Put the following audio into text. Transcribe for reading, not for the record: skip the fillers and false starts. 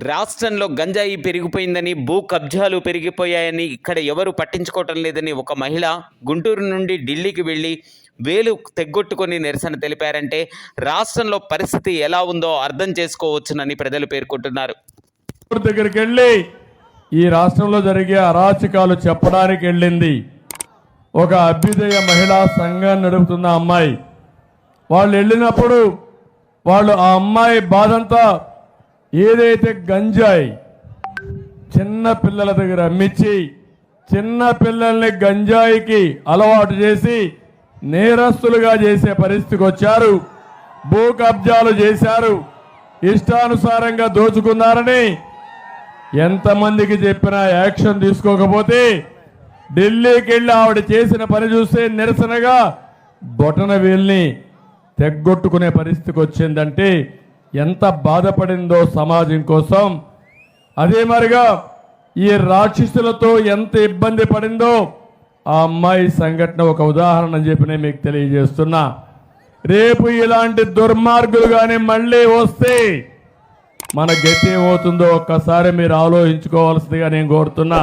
రాష్ట్రంలో గంజాయి పెరిగిపోయిందని, భూ కబ్జాలు పెరిగిపోయాయని, ఇక్కడ ఎవరు పట్టించుకోవటం లేదని ఒక మహిళ గుంటూరు నుండి ఢిల్లీకి వెళ్ళి వేలు తెగ్గొట్టుకొని నిరసన తెలిపారంటే రాష్ట్రంలో పరిస్థితి ఎలా ఉందో అర్థం చేసుకోవచ్చునని ప్రజలు పేర్కొంటున్నారు. దగ్గరికి వెళ్ళి ఈ రాష్ట్రంలో జరిగే అరాచకాలు చెప్పడానికి వెళ్ళింది ఒక అభ్యుదయ మహిళా సంఘాన్ని నడుపుతున్న అమ్మాయి. వాళ్ళు వెళ్ళినప్పుడు వాళ్ళు ఆ అమ్మాయి బాధంతా ఏదైతే గంజాయి చిన్న పిల్లల దగ్గర అమ్మించి చిన్న పిల్లల్ని గంజాయికి అలవాటు చేసి నేరస్తులుగా చేసే పరిస్థితికి వచ్చారు. భూ కబ్జాలు చేశారు, ఇష్టానుసారంగా దోచుకున్నారని ఎంతమందికి చెప్పినా యాక్షన్ తీసుకోకపోతే ఢిల్లీకి వెళ్ళి ఆవిడ చేసిన పని చూస్తే నిరసనగా బొటన వేల్ని తెగ్గొట్టుకునే పరిస్థితికి వచ్చిందంటే ఎంత బాధపడిందో సమాజం కోసం. అదే మరిగా ఈ రాక్షసులతో ఎంత ఇబ్బంది పడిందో ఆ అమ్మాయి సంఘటన ఒక ఉదాహరణ అని చెప్పి నేను మీకు తెలియజేస్తున్నా. రేపు ఇలాంటి దుర్మార్గులు కానీ మళ్ళీ వస్తే మన గతి ఏమవుతుందో ఒక్కసారి మీరు ఆలోచించుకోవాల్సిందిగా నేను కోరుతున్నా.